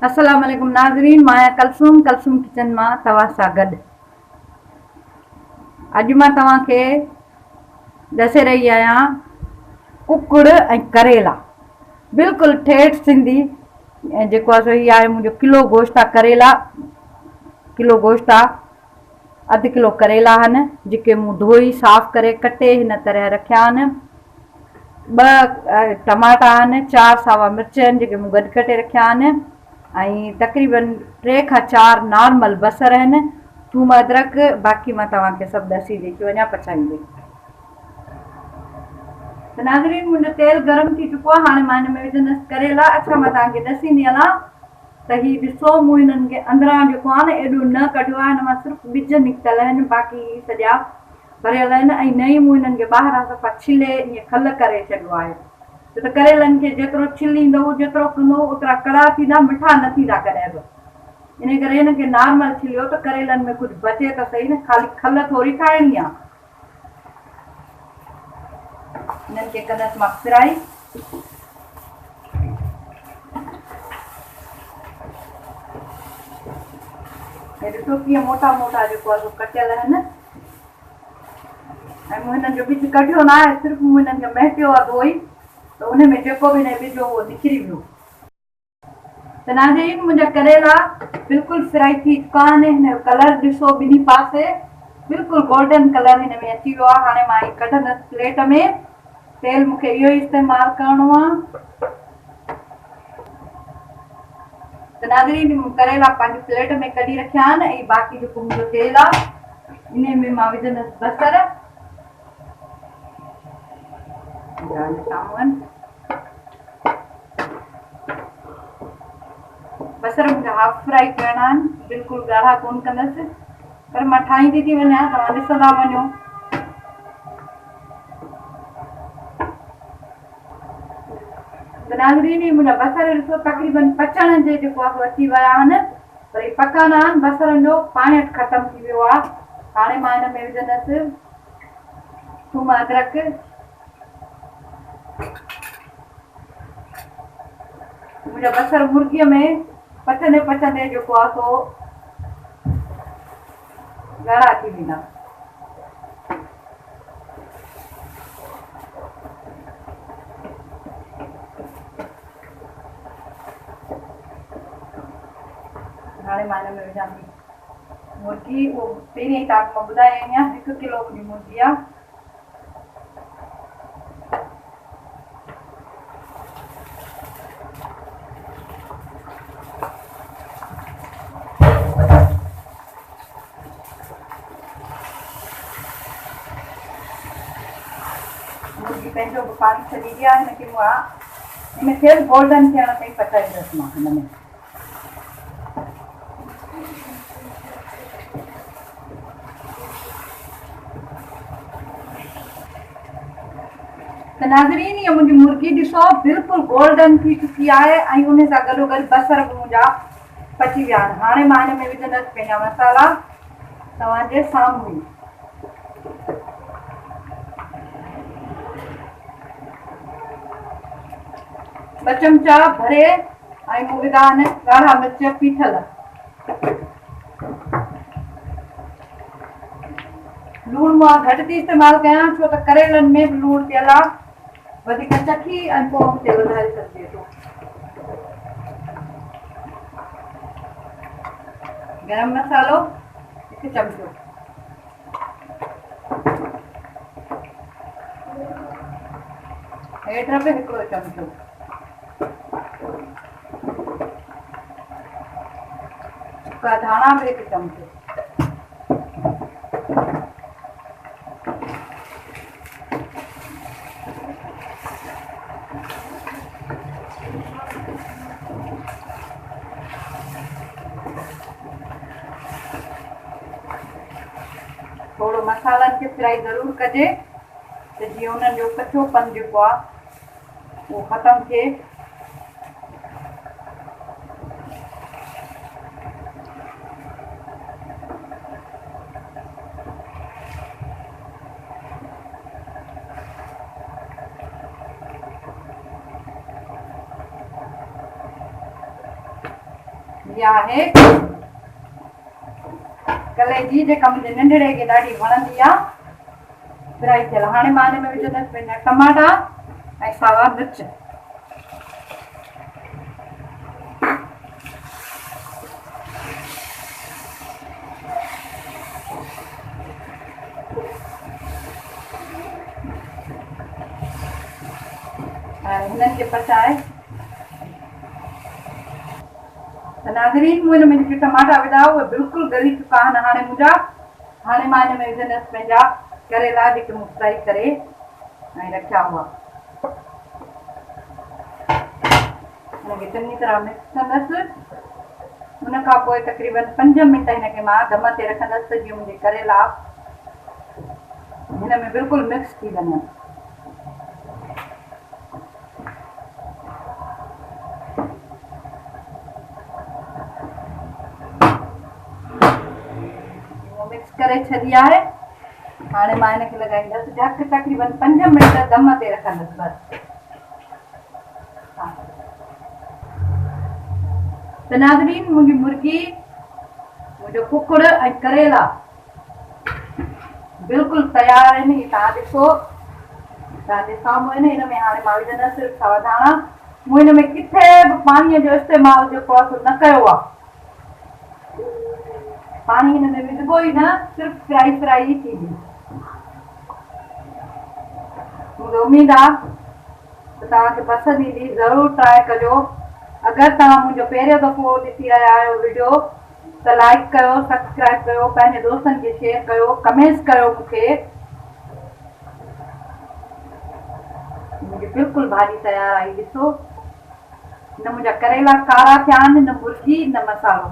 अस्सलाम वालेकुम नाज़रीन, मां कलसूम किचन मां तव्हां सां गॾु। अॼु मां तव्हांखे ॾसे रही आहियां कुकुड़ ऐं करेला, बिल्कुलु ठेठ सिंधी। ऐं जेको आहे सो हीअ आहे मुंहिंजो किलो गोश्त आहे, करेला किलो गोश्त आहे, अधु किलो करेला आहिनि जेके मूं धोई साफ़ करे कटे हिन तरह रखिया आहिनि। 2 टमाटा आहिनि, 4 सावा मिर्च आहिनि जेके मूं गॾु कटे रखिया आहिनि, ऐं तक़रीबन 3 खां 4 नॉर्मल बसर आहिनि, थूम अदरक। बाक़ी मां तव्हांखे सभु ॾसी थी वञा पचाईंदे। त नाज़रीन, मुंहिंजो तेल गरम थी चुको आहे। हाणे मां हिन में विझंदसि करेला। अच्छा, मां तव्हांखे ॾसींदी हलां त हीअ ॾिसो, मूं हिननि खे अंदरां जेको आहे न एॾो न कढियो आहे, हिन मां सिर्फ़ु ॿिज निकितल आहिनि, बाक़ी सॼा भरियल आहिनि। ऐं न ई मूं हिननि खे ॿाहिरां सफ़ा छिले ईअं खल करे छॾियो आहे, छो त करेलनि खे जेतिरो छिलींदो जेतिरो कंदो ओतिरा कड़ा थींदा, मिठा न थींदा कॾहिं बि। इन करे हिन खे नॉर्मल छिलियो त करेलनि में कुझु बचे त सही न, ख़ाली खल थोरी खाइणी आहे। हिननि खे कंदसि मां फ्राई। हे ॾिसो कीअं मोटा मोटा जेको आहे कटियल आहिनि। ऐं मूं हिननि जो ॿिज कढियो न आहे, सिर्फ़ु मूं हिननि खे महिटियो आहे धोई, त उन में जेको बि हिन ॿिज हो उहो निकिरी वियो। त नाज़रीन, मुंहिंजा करेला बिल्कुलु फ्राई थी चुका आहिनि। हिन जो कलर ॾिसो, ॿिन्ही पासे बिल्कुलु गोल्डन कलर हिन में अची वियो आहे। हाणे मां ही कढंदसि प्लेट में। तेल मूंखे इहो ई इस्तेमालु करिणो आहे। त नाज़रीन, करेला पंहिंजी प्लेट में कढी रखिया आहिनि, ऐं बाक़ी जेको मुंहिंजो तेल आहे इन में मां विझंदसि बसर। बसर मुंहिंजा हाफ फ्राई करणा आहिनि, बिल्कुलु ॻाढ़ा कोन कंदसि, पर मां ठाहींदी थी वञा, तव्हां ॾिसंदा वञो। त नाज़रीन, मुंहिंजा बसर ॾिसो तक़रीबन पचण जे जेको आहे अची विया आहिनि, पर ही पका न आहिनि। बसरनि जो पाणी ख़तमु थी वियो आहे। हाणे मां हिन में विझंदसि थूम अदरक। मुंहिंजा बसर मुर्गीअ में पचंदे पचंदे जेको आहे सो ॻाढ़ा थी वेंदा। हाणे मां हिन में विझां थी मुर्गी। उहो पहिरीं तव्हांखे मां ॿुधाई आहियां, 1 किलो मुंहिंजी मुर्गी आहे। मुर्गी पंहिंजो बि पाणी छॾींदी आहे। हिनखे गोल्डन थियण ताईं पचाईंदसि मां हिन में। त नाज़रीन, इहा मुंहिंजी मुर्गी ॾिसो बिल्कुलु गोल्डन थी चुकी आहे, ऐं उन सां गॾोगॾु बसर बि मुंहिंजा पची विया आहिनि। हाणे मां हिन में विझंदसि पंहिंजा मसाला तव्हांजे साम्हूं ई। 2 चमचा भरे ऐं मूं विधा आहिनि ॻाढ़ा मिर्च पीठल। लूणु मां घटि थी इस्तेमालु कयां, छो त करेलनि में बि लूणु पियल आहे। वधीक चखी ऐं पोइ हुते वधाए सघिजे थो। गरम मसालो 1 चमचो, हेठि बि 1 चमचो, सुका धाणा बि 1 चमचो, थोड़ो मसालनि खे फ्राई ज़रूरु कजे त जीअं उन्हनि जो कचोपन जेको आहे उहो ख़तमु थिए। इहा आहे कलेजी जेका मुंहिंजे नंढड़े खे ॾाढी वणंदी आहे फ्राई थियल। हाणे मां हिन में विझंदसि पंहिंजा टमाटा ऐं सावा मिर्च। हिननि खे पचाए त नाज़रीन मूं हिन में जेके टमाटा विधा उहे बिल्कुलु ॻरी चुका आहिनि हाणे मुंहिंजा। हाणे मां हिन में विझंदसि पंहिंजा करेला जेके मूं फ्राई करे ऐं रखिया हुआ। हिनखे चङी तरह मिक्स कंदसि। हुन खां पोइ तक़रीबन 5 मिंट हिनखे मां दम ते रखंदसि जीअं मुंहिंजे करेला हिन में बिल्कुलु मिक्स थी वञनि। मिक्स करे छॾी आहे। हाणे मां हिनखे लॻाईंदसि ढक तक़रीबन 5 मिंट दम ते रखंदसि बसि। त नाज़रीन मुंहिंजी मुर्गी मुंहिंजो कुकुड़ ऐं करेला बिल्कुलु तयारु आहिनि। ही तव्हां ॾिसो, तव्हांजे साम्हूं आहिनि। हिन में हाणे मां विझंदसि सावा धाणा। मूं हिन में किथे बि पाणीअ जो इस्तेमालु जेको आहे सो न कयो आहे। पानी हिन में विझिबो ई न, सिर्फ़ु फ्राई ई थींदी। मूंखे उमेद आहे त तव्हांखे पसंदि ईंदी। ज़रूरु ट्राई कजो। अगरि तव्हां मुंहिंजो पहिरियों दफ़ो ॾिसी रहिया आहियो वीडियो त लाइक कयो, सब्सक्राइब कयो, पंहिंजे दोस्तनि खे शेयर कयो, कमेंट्स कयो मूंखे। मुंहिंजी बिल्कुलु भाॼी तयारु आई। ॾिसो, न मुंहिंजा करेला कारा थिया आहिनि, न मुर्गी, न मसालो।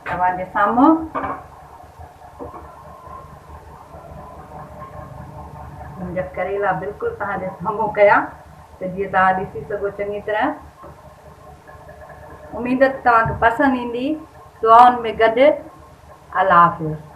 तव्हांजे साम्हूं मुंहिंजा करेला बिल्कुलु तव्हांजे साम्हूं कया त जीअं तव्हां ॾिसी सघो चङी तरह। उमेद तव्हांखे पसंदि ईंदी। दुआउनि में गॾु। अल्लाह हाफ़िज़।